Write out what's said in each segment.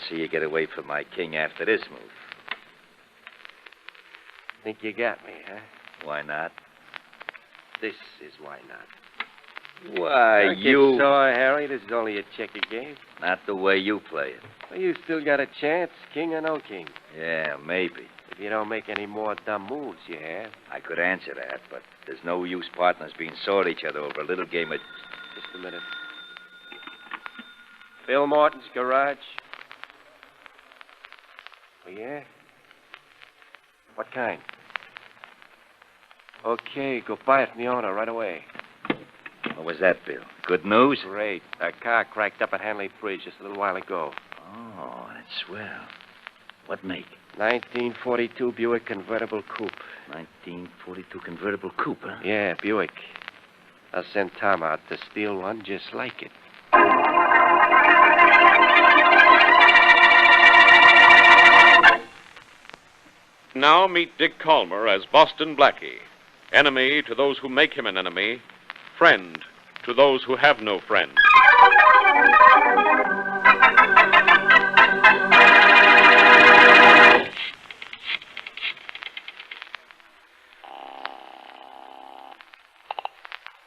see you get away from my king after this move. Think you got me, huh? Why not? This is why not. Why, Don't you... get sore, Harry. This is only a checker game. Not the way you play it. Well, you still got a chance, king or no king. Yeah, maybe. If you don't make any more dumb moves, you have. I could answer that, but there's no use partners being sore at each other over a little game of... Just a minute. Bill Morton's garage. Oh, yeah? What kind? Okay, go buy it from the owner right away. What was that, Bill? Good news? Great. A car cracked up at Hanley Bridge just a little while ago. Oh, that's swell. What make? 1942 Buick convertible coupe. 1942 convertible coupe, huh? Yeah, Buick. I'll send Tom out to steal one just like it. Now meet Dick Calmer as Boston Blackie. Enemy to those who make him an enemy. Friend to those who have no friend.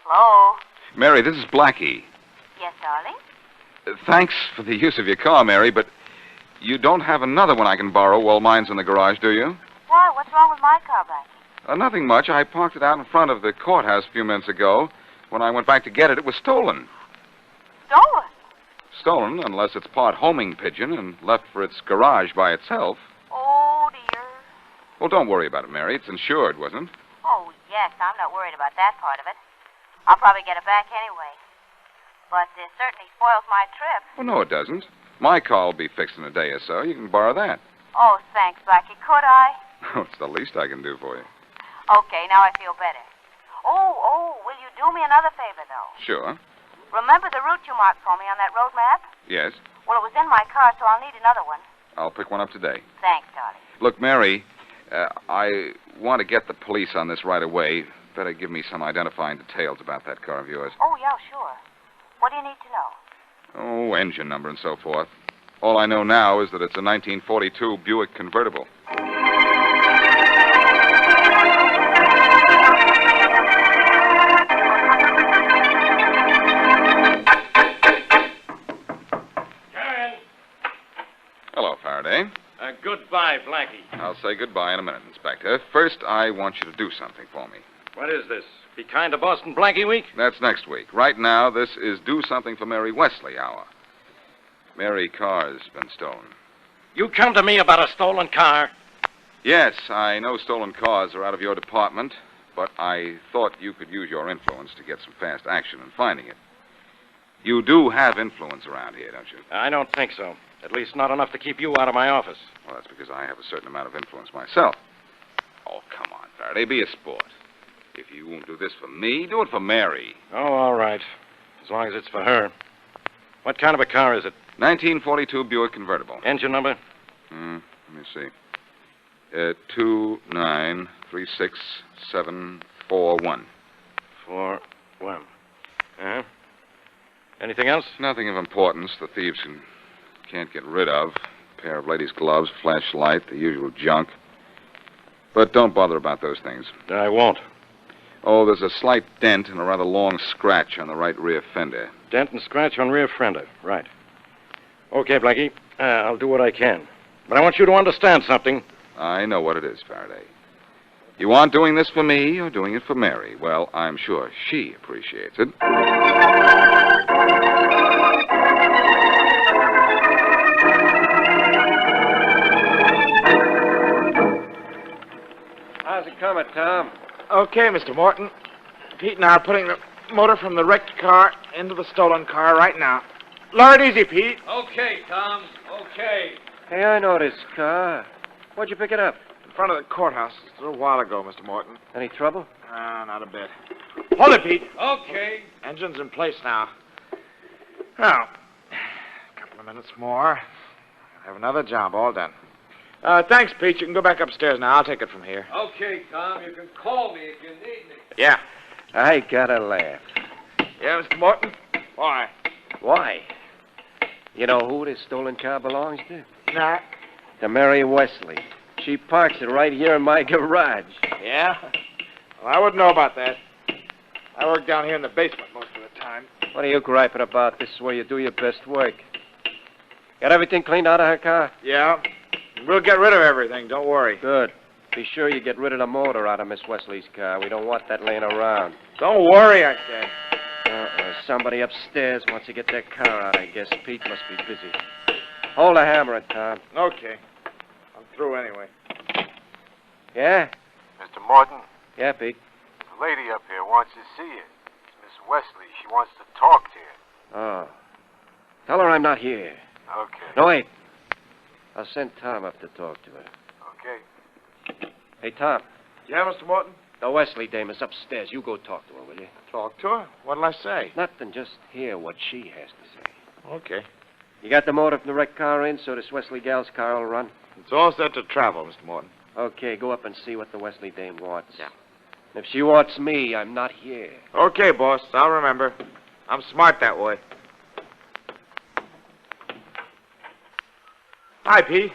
Hello? Mary, this is Blackie. Yes, darling? Thanks for the use of your car, Mary, but you don't have another one I can borrow while mine's in the garage, do you? Why? What's wrong with my car, Blackie? Nothing much. I parked it out in front of the courthouse a few minutes ago. When I went back to get it, it was stolen. Stolen? Stolen, unless it's part homing pigeon and left for its garage by itself. Oh, dear. Well, don't worry about it, Mary. It's insured, wasn't it? Oh, yes, I'm not worried about that part of it. I'll probably get it back anyway. But this certainly spoils my trip. Well, no, it doesn't. My car will be fixed in a day or so. You can borrow that. Oh, thanks, Blackie. Could I? Oh, it's the least I can do for you. Okay, now I feel better. Oh, will you do me another favor, though? Sure. Remember the route you marked for me on that road map? Yes. Well, it was in my car, so I'll need another one. I'll pick one up today. Thanks, darling. Look, Mary, I want to get the police on this right away. Better give me some identifying details about that car of yours. Oh, yeah, sure. What do you need to know? Oh, engine number and so forth. All I know now is that it's a 1942 Buick convertible. Karen! Hello, Faraday. Goodbye, Blackie. I'll say goodbye in a minute, Inspector. First, I want you to do something for me. What is this? Be kind to Boston Blackie week? That's next week. Right now, this is Do Something for Mary Wesley hour. Mary car's been stolen. You come to me about a stolen car? Yes, I know stolen cars are out of your department, but I thought you could use your influence to get some fast action in finding it. You do have influence around here, don't you? I don't think so. At least not enough to keep you out of my office. Well, that's because I have a certain amount of influence myself. Oh, come on, Faraday, be a sport. If you won't do this for me, do it for Mary. Oh, all right. As long as it's for her. What kind of a car is it? 1942 Buick convertible. Engine number? Let me see. 2936741. 41. Uh-huh. Anything else? Nothing of importance the thieves can't get rid of. A pair of ladies' gloves, flashlight, the usual junk. But don't bother about those things. I won't. Oh, there's a slight dent and a rather long scratch on the right rear fender. Dent and scratch on rear fender. Right. Okay, Blackie. I'll do what I can. But I want you to understand something. I know what it is, Faraday. You aren't doing this for me, you're doing it for Mary. Well, I'm sure she appreciates it. How's it coming, Tom? Okay, Mr. Morton. Pete and I are putting the motor from the wrecked car into the stolen car right now. Lower it easy, Pete. Okay, Tom. Okay. Hey, I know this car. Where'd you pick it up? In front of the courthouse a little while ago, Mr. Morton. Any trouble? Not a bit. Hold it, Pete. Okay. Engine's in place now. Now, a couple of minutes more. I'll have another job all done. Thanks, Pete. You can go back upstairs now. I'll take it from here. Okay, Tom. You can call me if you need me. Yeah. I gotta laugh. Yeah, Mr. Morton? Why? Why? You know who this stolen car belongs to? Nah. To Mary Wesley. She parks it right here in my garage. Yeah? Well, I wouldn't know about that. I work down here in the basement most of the time. What are you griping about? This is where you do your best work. Got everything cleaned out of her car? Yeah. We'll get rid of everything, don't worry. Good. Be sure you get rid of the motor out of Miss Wesley's car. We don't want that laying around. Don't worry, I said. Somebody upstairs wants to get their car out, I guess. Pete must be busy. Hold the hammer, Tom. Okay. I'm through anyway. Yeah? Mr. Morton, Yeah, Pete. the lady up here wants to see you. It's Miss Wesley. She wants to talk to you. Oh. Tell her I'm not here. Okay. No, wait. I'll send Tom up to talk to her. Okay. Hey, Tom. Yeah, Mr. Morton? The Wesley dame is upstairs. You go talk to her, will you? Talk to her? What'll I say? Nothing. Just hear what she has to say. Okay. You got the motor from the wrecked car in so this Wesley gal's car will run? It's all set to travel, Mr. Morton. Okay, go up and see what the Wesley dame wants. Yeah. And if she wants me, I'm not here. Okay, boss. I'll remember. I'm smart that way. Hi, Pete.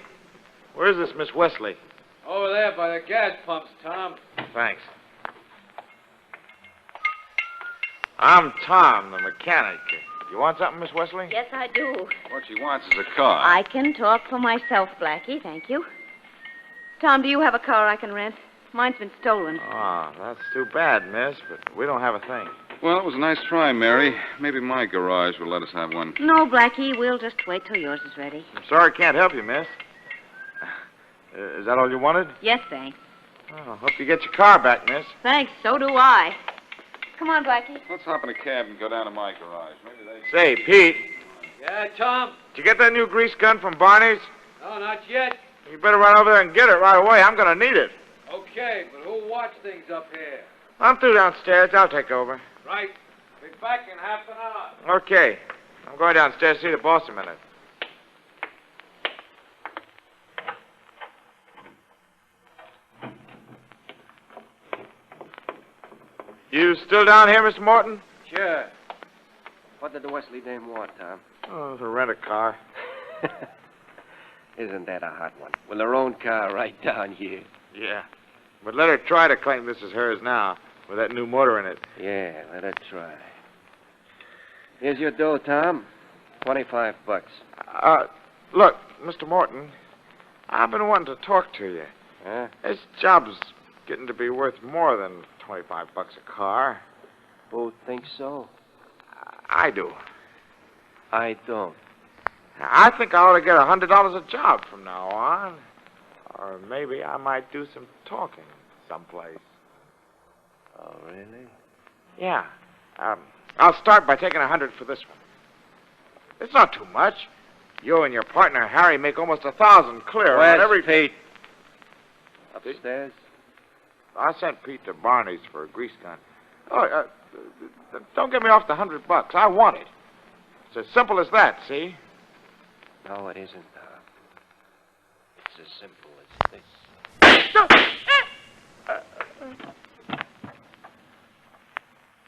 Where's this Miss Wesley? Over there by the gas pumps, Tom. Thanks. I'm Tom, the mechanic. You want something, Miss Wesley? Yes, I do. What she wants is a car. I can talk for myself, Blackie. Thank you. Tom, do you have a car I can rent? Mine's been stolen. Oh, that's too bad, miss, but we don't have a thing. Well, it was a nice try, Mary. Maybe my garage will let us have one. No, Blackie. We'll just wait till yours is ready. I'm sorry I can't help you, miss. Is that all you wanted? Yes, thanks. Oh, hope you get your car back, miss. Thanks. So do I. Come on, Blackie. Let's hop in a cab and go down to my garage. Maybe they... Say, Pete, Yeah, Tom? did you get that new grease gun from Barney's? No, not yet. You better run over there and get it right away. I'm going to need it. Okay, but who'll watch things up here? I'm through downstairs. I'll take over. Right. Be back in half an hour. Okay. I'm going downstairs to see the boss a minute. You still down here, Mr. Morton? Sure. What did the Wesley dame want, Tom? Oh, to rent a car. Isn't that a hot one? With her own car right down here. Yeah. But let her try to claim this is hers now, with that new motor in it. Yeah, let her try. Here's your dough, Tom. $25. Look, Mr. Morton, I've been wanting to talk to you. Huh? This job's getting to be worth more than $25 a car. Who thinks so? I do. I don't. I think I ought to get $100 a job from now on. Or maybe I might do some talking someplace. Oh, really? Yeah. I'll start by taking 100 for this one. It's not too much. You and your partner, Harry, make almost 1,000 clear on every... Pete? Upstairs? I sent Pete to Barney's for a grease gun. Oh, don't get me off the $100. I want it. It's as simple as that, see? No, it isn't, Tom. It's as simple as this.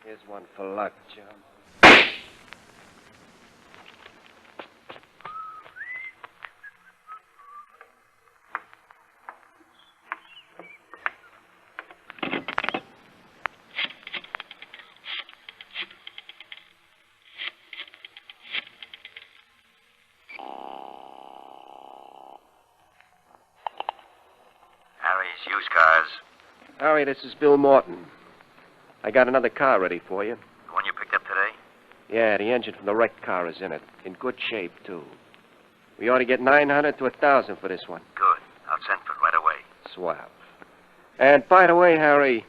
Here's one for luck, John. Harry's used cars. Harry, this is Bill Morton. I got another car ready for you. The one you picked up today? Yeah, the engine from the wrecked car is in it. In good shape, too. We ought to get 900 to 1,000 for this one. Good. I'll send for it right away. Swell. And by the way, Harry,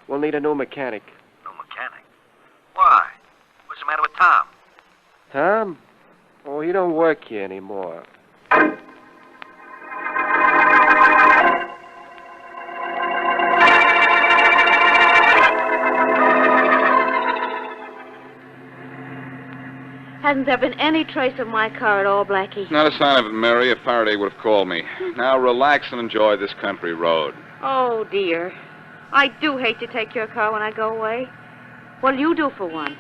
we'll need a new mechanic. No mechanic. Why? What's the matter with Tom? Tom? Oh, he don't work here anymore. Hasn't there been any trace of my car at all, Blackie? Not a sign of it, Mary. If Faraday would have called me. Now relax and enjoy this country road. Oh, dear. I do hate to take your car when I go away. What'll you do for one?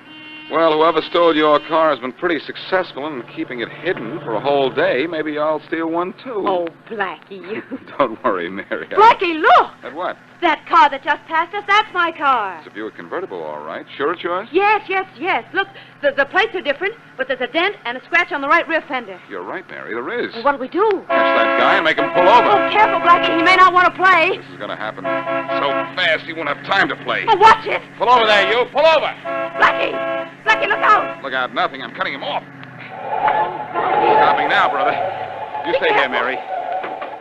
Well, whoever stole your car has been pretty successful in keeping it hidden for a whole day. Maybe I'll steal one, too. Oh, Blackie, you... Don't worry, Mary. Blackie, look! At what? That car that just passed us, that's my car. It's a Buick convertible, all right. Sure it's yours? Yes. Look, the plates are different, but there's a dent and a scratch on the right rear fender. You're right, Mary. There is. Well, what'll we do? Catch that guy and make him pull over. Oh, careful, Blackie. He may not want to play. This is going to happen so fast he won't have time to play. Oh, watch it. Pull over there, you. Pull over. Blackie, look out. Look out, nothing. I'm cutting him off. Stopping now, brother. You stay here, Mary.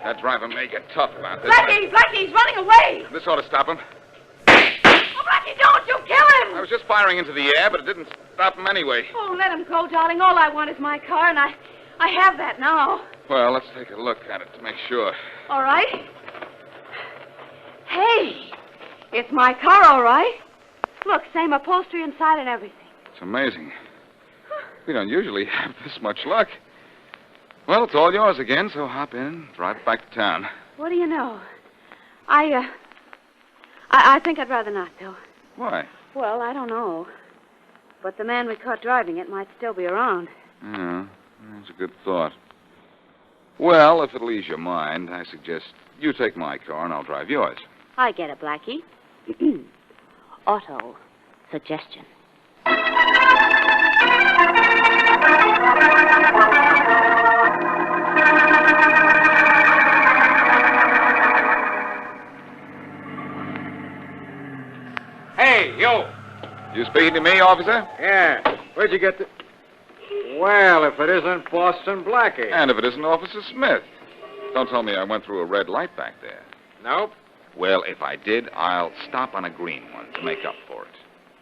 That driver may get tough about this. Blackie, he's running away. This ought to stop him. Oh, Blackie, don't you kill him. I was just firing into the air, but it didn't stop him anyway. Oh, let him go, darling. All I want is my car, and I have that now. Well, let's take a look at it to make sure. All right. Hey, it's my car, all right. Look, same upholstery inside and everything. It's amazing. We don't usually have this much luck. Well, it's all yours again, so hop in, drive it back to town. What do you know? I think I'd rather not, though. Why? Well, I don't know. But the man we caught driving it might still be around. Yeah, that's a good thought. Well, if it'll ease your mind, I suggest you take my car and I'll drive yours. I get it, Blackie. Auto suggestion. Hey, you. You speaking to me, officer? Yeah. Where'd you get the... Well, if it isn't Boston Blackie. And if it isn't Officer Smith. Don't tell me I went through a red light back there. Nope. Well, if I did, I'll stop on a green one to make up for it.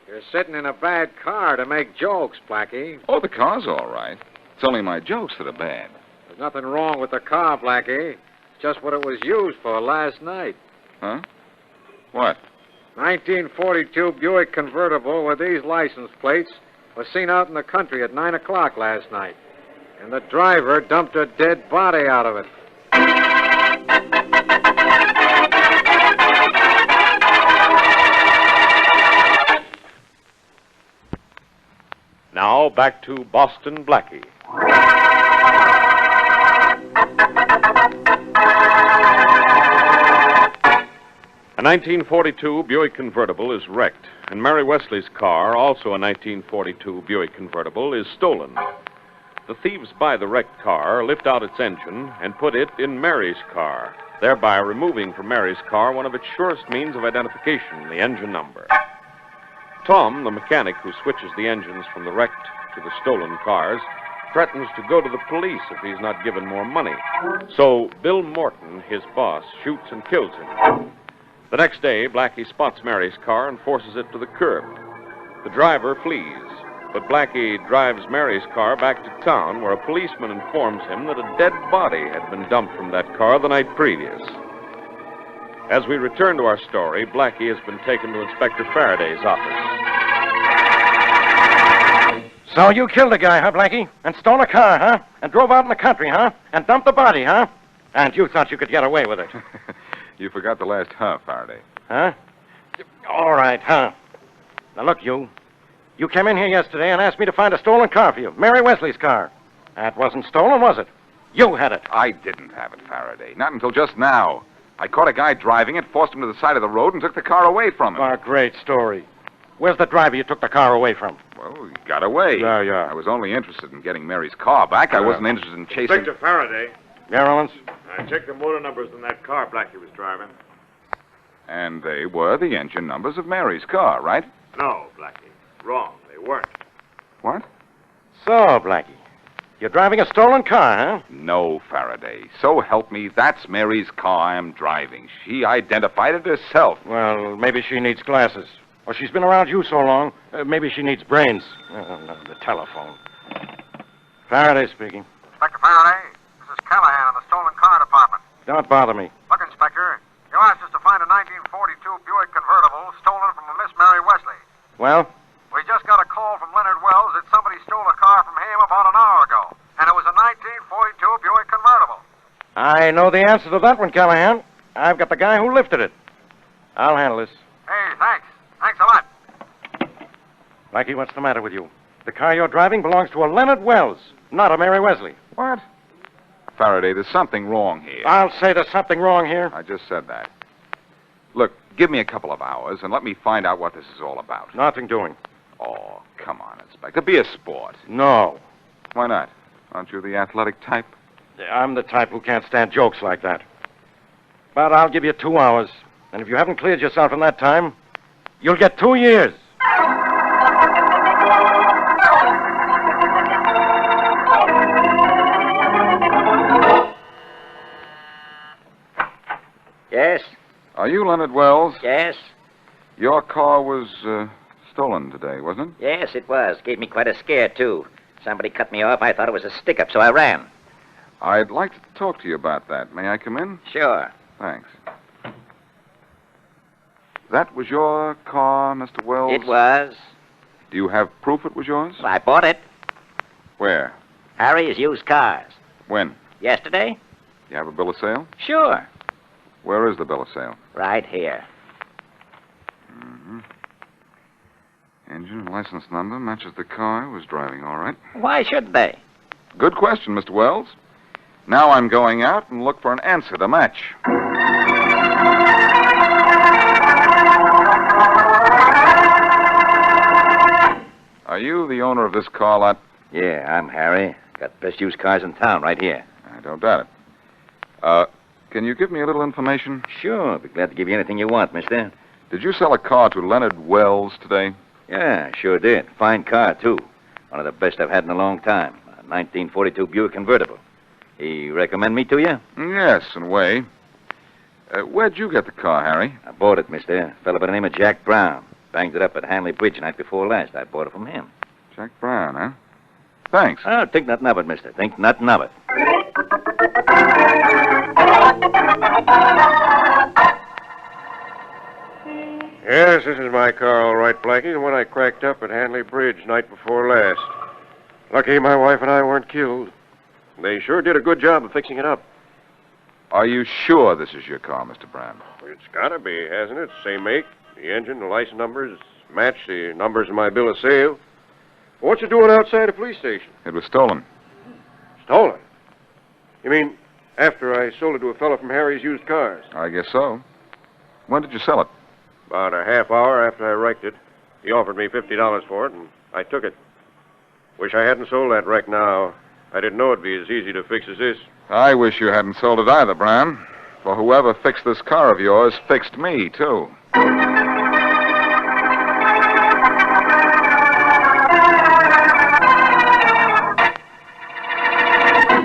You're sitting in a bad car to make jokes, Blackie. Oh, the car's all right. It's only my jokes that are bad. There's nothing wrong with the car, Blackie. It's just what it was used for last night. Huh? What? 1942 Buick convertible with these license plates was seen out in the country at 9 o'clock last night. And the driver dumped a dead body out of it. Now back to Boston Blackie. A 1942 Buick convertible is wrecked, and Mary Wesley's car, also a 1942 Buick convertible, is stolen. The thieves buy the wrecked car, lift out its engine, and put it in Mary's car, thereby removing from Mary's car one of its surest means of identification, the engine number. Tom, the mechanic who switches the engines from the wrecked to the stolen cars, threatens to go to the police if he's not given more money. So Bill Morton, his boss, shoots and kills him. The next day, Blackie spots Mary's car and forces it to the curb. The driver flees, but Blackie drives Mary's car back to town, where a policeman informs him that a dead body had been dumped from that car the night previous. As we return to our story, Blackie has been taken to Inspector Faraday's office. So you killed a guy, huh, Blackie? And stole a car, huh? And drove out in the country, huh? And dumped the body, huh? And you thought you could get away with it. You forgot the last huh, Faraday. Huh? All right, huh? Now, look, you. You came in here yesterday and asked me to find a stolen car for you. Mary Wesley's car. That wasn't stolen, was it? You had it. I didn't have it, Faraday. Not until just now. I caught a guy driving it, forced him to the side of the road, and took the car away from him. Oh, great story. Where's the driver you took the car away from? Well, he got away. Yeah. I was only interested in getting Mary's car back. I wasn't interested in chasing... Inspector Faraday. Yeah, Rollins? I checked the motor numbers on that car Blackie was driving. And they were the engine numbers of Mary's car, right? No, Blackie. Wrong. They weren't. What? So, Blackie, you're driving a stolen car, huh? No, Faraday. So help me, that's Mary's car I'm driving. She identified it herself. Well, maybe she needs glasses. Or she's been around you so long, maybe she needs brains. Oh, no, the telephone. Faraday speaking. Inspector Faraday, this is Callahan in the stolen car department. Don't bother me. Look, Inspector, you asked us to find a 1942 Buick convertible stolen from a Miss Mary Wesley. Well? We just got a call from Leonard Wells that somebody stole a car from him about an hour ago. And it was a 1942 Buick convertible. I know the answer to that one, Callahan. I've got the guy who lifted it. I'll handle this. Hey, thanks. Thanks a lot. Blackie, what's the matter with you? The car you're driving belongs to a Leonard Wells, not a Mary Wesley. What? Faraday, there's something wrong here. I'll say there's something wrong here. I just said that. Look, give me a couple of hours and let me find out what this is all about. Nothing doing. Oh, come on, Inspector. Be a sport. No. Why not? Aren't you the athletic type? I'm the type who can't stand jokes like that. But I'll give you 2 hours. And if you haven't cleared yourself in that time, you'll get 2 years. Yes? Are you Leonard Wells? Yes? Your car was stolen today, wasn't it? Yes, it was. Gave me quite a scare, too. Somebody cut me off. I thought it was a stick-up, so I ran. I'd like to talk to you about that. May I come in? Sure. Thanks. That was your car, Mr. Wells? It was. Do you have proof it was yours? I bought it. Where? Harry's used cars. When? Yesterday? You have a bill of sale? Sure. Where is the bill of sale? Right here. Mm-hmm. Engine and license number matches the car I was driving, all right. Why shouldn't they? Good question, Mr. Wells. Now I'm going out and look for an answer to match. Are you the owner of this car lot? Yeah, I'm Harry. Got the best used cars in town right here. I don't doubt it. Can you give me a little information? Sure. I'll be glad to give you anything you want, mister. Did you sell a car to Leonard Wells today? Yeah, sure did. Fine car, too. One of the best I've had in a long time. A 1942 Buick convertible. He recommend me to you? Yes, in a way. Where'd you get the car, Harry? I bought it, mister. A fellow by the name of Jack Brown. Banged it up at Hanley Bridge night before last. I bought it from him. Jack Brown, huh? Thanks. Oh, think nothing of it, mister. Think nothing of it. Yes, this is my car, all right, Blackie. The one I cracked up at Hanley Bridge night before last. Lucky my wife and I weren't killed. They sure did a good job of fixing it up. Are you sure this is your car, Mr. Brown? It's gotta be, hasn't it? Same make. The engine, the license numbers match the numbers in my bill of sale. What's it doing outside a police station? It was stolen. Stolen? You mean after I sold it to a fellow from Harry's used cars? I guess so. When did you sell it? About a half hour after I wrecked it. He offered me $50 for it, and I took it. Wish I hadn't sold that wreck now. I didn't know it'd be as easy to fix as this. I wish you hadn't sold it either, Brown. For whoever fixed this car of yours fixed me, too.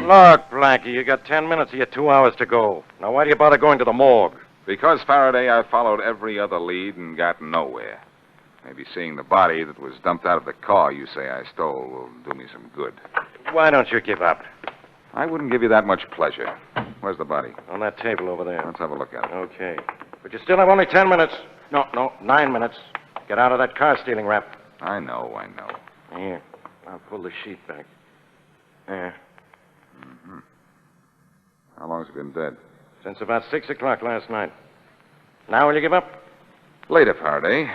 Look, Blackie, you got 10 minutes of your 2 hours to go. Now, why do you bother going to the morgue? Because, Faraday, I followed every other lead and got nowhere. Maybe seeing the body that was dumped out of the car you say I stole will do me some good. Why don't you give up? I wouldn't give you that much pleasure. Where's the body? On that table over there. Let's have a look at it. Okay. But you still have only 10 minutes. No, 9 minutes. Get out of that car stealing rap. I know. Here, I'll pull the sheet back. There. Mm-hmm. How long's he been dead? Since about 6 o'clock last night. Now will you give up? Later, Faraday.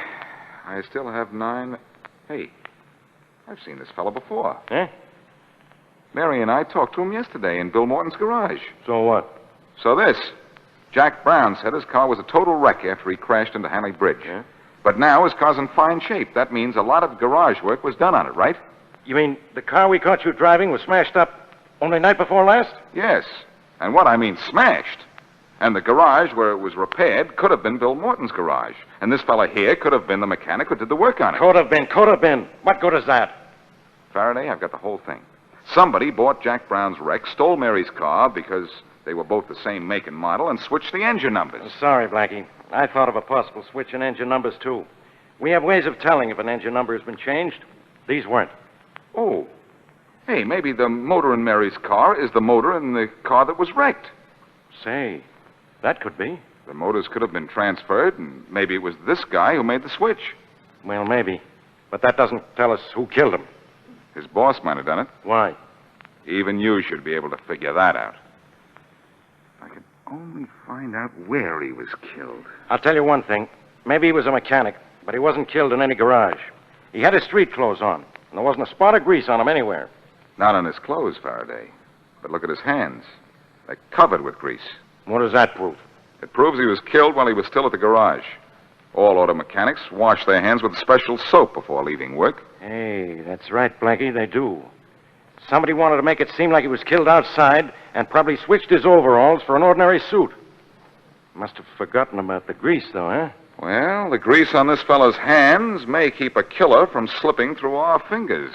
I still have 9... Hey, I've seen this fellow before. Eh? Mary and I talked to him yesterday in Bill Morton's garage. So what? So this. Jack Brown said his car was a total wreck after he crashed into Hanley Bridge. Yeah? But now his car's in fine shape. That means a lot of garage work was done on it, right? You mean the car we caught you driving was smashed up only night before last? Yes. And what I mean smashed. And the garage where it was repaired could have been Bill Morton's garage. And this fella here could have been the mechanic who did the work on it. Could have been. What good is that? Faraday, I've got the whole thing. Somebody bought Jack Brown's wreck, stole Mary's car because they were both the same make and model, and switched the engine numbers. I'm sorry, Blackie. I thought of a possible switch in engine numbers, too. We have ways of telling if an engine number has been changed. These weren't. Oh. Hey, maybe the motor in Mary's car is the motor in the car that was wrecked. Say, that could be. The motors could have been transferred, and maybe it was this guy who made the switch. Well, maybe. But that doesn't tell us who killed him. His boss might have done it. Why? Even you should be able to figure that out. If I could only find out where he was killed. I'll tell you one thing. Maybe he was a mechanic, but he wasn't killed in any garage. He had his street clothes on, and there wasn't a spot of grease on him anywhere. Not on his clothes, Faraday. But look at his hands. They're covered with grease. What does that prove? It proves he was killed while he was still at the garage. All auto mechanics wash their hands with special soap before leaving work. Hey, that's right, Blackie, they do. Somebody wanted to make it seem like he was killed outside and probably switched his overalls for an ordinary suit. Must have forgotten about the grease, though, huh? Well, the grease on this fellow's hands may keep a killer from slipping through our fingers.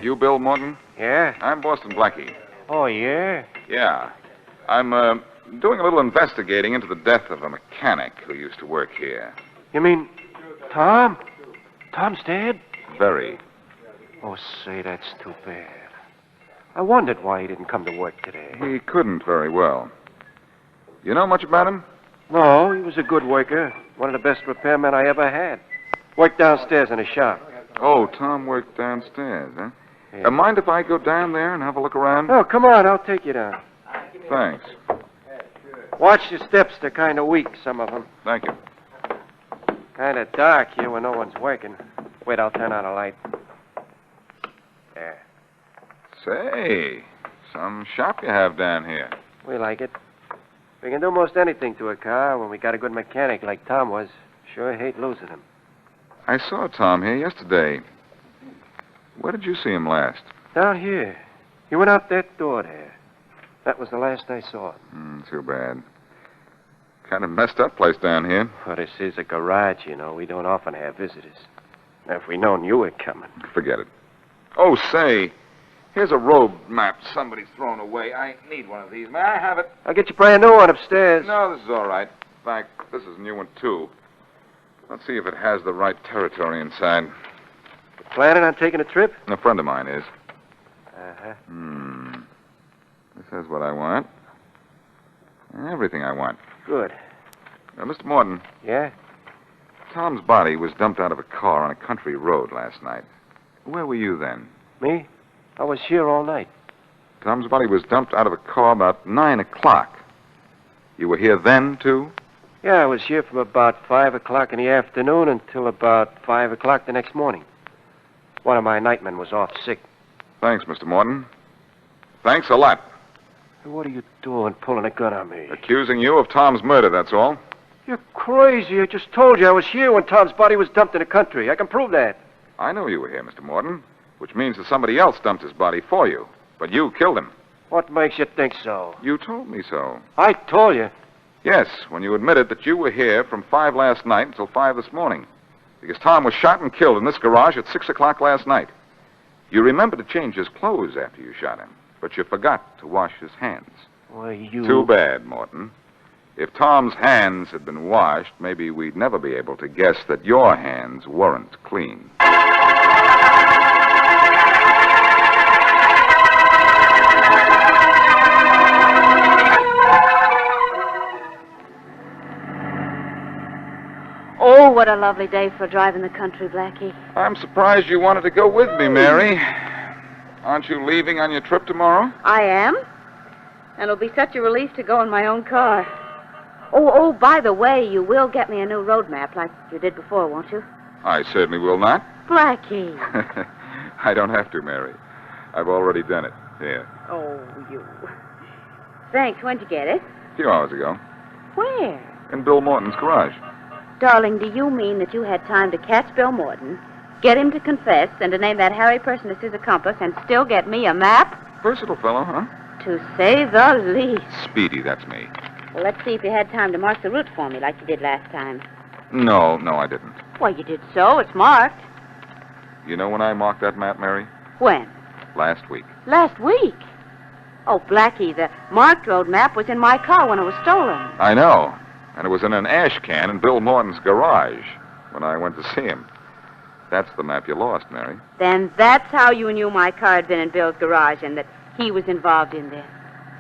You Bill Morton? Yeah? I'm Boston Blackie. Oh, yeah? Yeah. I'm, doing a little investigating into the death of a mechanic who used to work here. You mean Tom? Tom's dead? Very. Oh, say, that's too bad. I wondered why he didn't come to work today. He couldn't very well. You know much about him? No, he was a good worker. One of the best repairmen I ever had. Worked downstairs in a shop. Oh, Tom worked downstairs, huh? Yeah. Mind if I go down there and have a look around? Oh, come on, I'll take you down. Thanks. Watch your steps, they're kind of weak, some of them. Thank you. Kind of dark here when no one's working. Wait, I'll turn on a light. There. Say, some shop you have down here. We like it. We can do most anything to a car when we got a good mechanic like Tom was. Sure hate losing him. I saw Tom here yesterday. Where did you see him last? Down here. He went out that door there. That was the last I saw him. Too bad. Kind of messed up place down here. Well, this is a garage, you know. We don't often have visitors. Now, if we'd known you were coming. Forget it. Oh, say, here's a road map somebody's thrown away. I need one of these. May I have it? I'll get you a brand new one upstairs. No, this is all right. In fact, this is a new one, too. Let's see if it has the right territory inside. You planning on taking a trip? A friend of mine is. Uh-huh. This is what I want. Everything I want. Good. Now, Mr. Morton. Yeah? Tom's body was dumped out of a car on a country road last night. Where were you then? Me? I was here all night. Tom's body was dumped out of a car about 9 o'clock. You were here then, too? Yeah, I was here from about 5 o'clock in the afternoon until about 5 o'clock the next morning. One of my nightmen was off sick. Thanks, Mr. Morton. Thanks a lot. What are you doing pulling a gun on me? Accusing you of Tom's murder, that's all. You're crazy. I just told you I was here when Tom's body was dumped in the country. I can prove that. I know you were here, Mr. Morton, which means that somebody else dumped his body for you. But you killed him. What makes you think so? You told me so. I told you. Yes, when you admitted that you were here from 5 last night until 5 this morning. Because Tom was shot and killed in this garage at 6 o'clock last night. You remembered to change his clothes after you shot him, but you forgot to wash his hands. Well, you... Too bad, Morton. If Tom's hands had been washed, maybe we'd never be able to guess that your hands weren't clean. Oh, what a lovely day for driving the country, Blackie. I'm surprised you wanted to go with me, Mary. Aren't you leaving on your trip tomorrow? I am. And it'll be such a relief to go in my own car. Oh, by the way, you will get me a new road map like you did before, won't you? I certainly will not. Blackie. I don't have to, Mary. I've already done it. Here. Oh, you. Thanks. When'd you get it? A few hours ago. Where? In Bill Morton's garage. Darling, do you mean that you had time to catch Bill Morton, get him to confess, and to name that hairy person as his accomplice, and still get me a map? Versatile fellow, huh? To say the least. Speedy, that's me. Well, let's see if you had time to mark the route for me like you did last time. No, I didn't. Why, you did so. It's marked. You know when I marked that map, Mary? When? Last week. Last week? Oh, Blackie, the marked road map was in my car when it was stolen. I know. And it was in an ash can in Bill Morton's garage when I went to see him. That's the map you lost, Mary. Then that's how you knew my car had been in Bill's garage and that he was involved in this.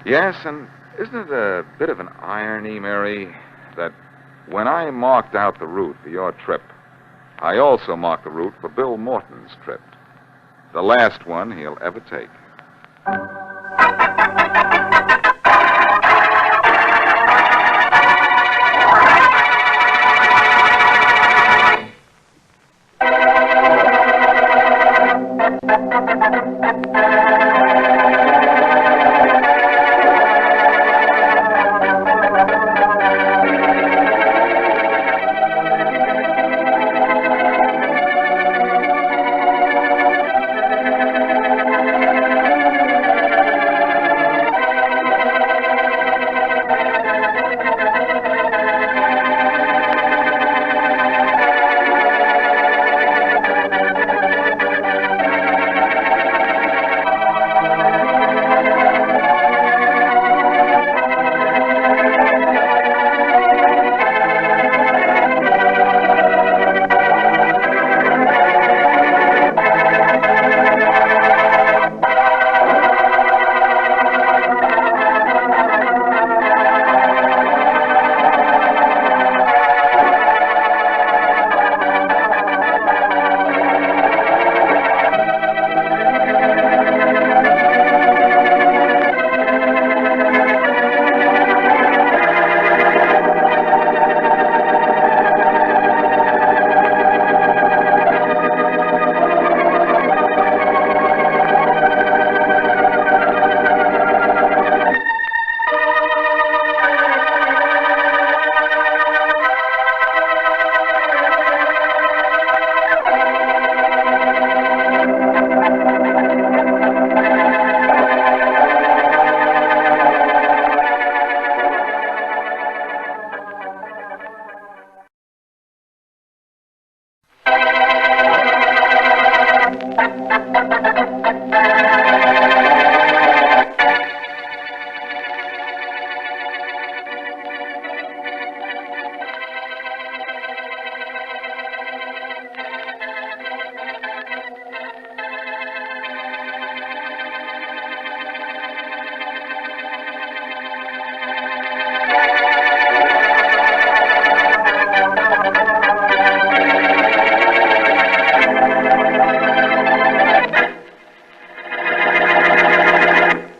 Yes, and isn't it a bit of an irony, Mary, that when I marked out the route for your trip, I also marked the route for Bill Morton's trip. The last one he'll ever take.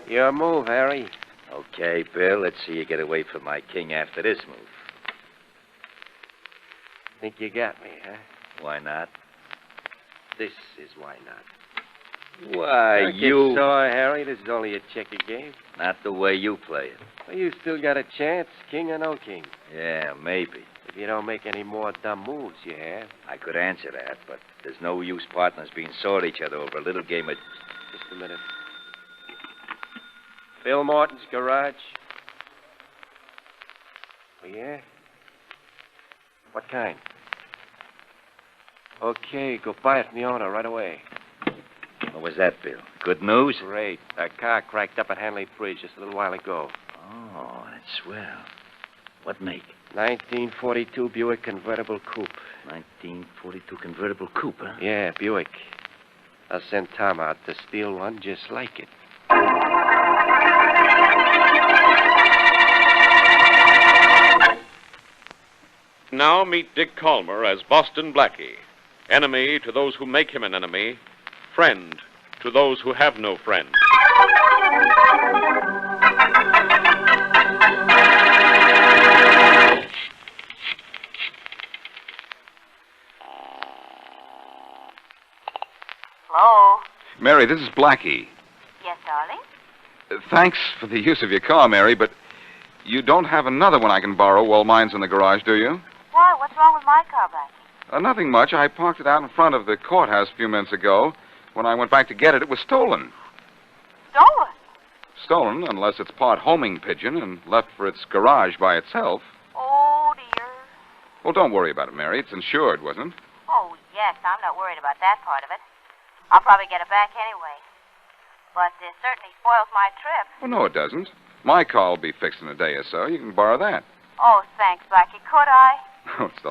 Your move, Harry. Okay, Bill, let's see you get away from my king after this move. Think you got me, huh? Why not? This is why not. Why, Don't you... get sore, Harry. This is only a checker game. Not the way you play it. Well, you still got a chance, king or no king. Yeah, maybe. If you don't make any more dumb moves, you have. I could answer that, but there's no use partners being sore at each other over a little game of... Just a minute. Phil Morton's garage. Oh, yeah? What kind? Okay, go buy it from the owner right away. What was that, Bill? Good news? Great. A car cracked up at Hanley Bridge just a little while ago. Oh, that's swell. What make? 1942 Buick convertible coupe. 1942 convertible coupe, huh? Yeah, Buick. I'll send Tom out to steal one just like it. Now meet Dick Calmer as Boston Blackie. Enemy to those who make him an enemy. Friend to those who have no friend. Hello? Mary, this is Blackie. Yes, darling? Thanks for the use of your car, Mary, but you don't have another one I can borrow while mine's in the garage, do you? Why? What's wrong with my car, Blackie? Nothing much. I parked it out in front of the courthouse a few minutes ago. When I went back to get it, it was stolen. Stolen? Stolen, unless it's part homing pigeon and left for its garage by itself. Oh, dear. Well, don't worry about it, Mary. It's insured, wasn't it? Oh, yes, I'm not worried about that part of it. I'll probably get it back anyway. But this certainly spoils my trip. Well, no, it doesn't. My car will be fixed in a day or so. You can borrow that. Oh, thanks, Blackie. Could I? Oh, it's the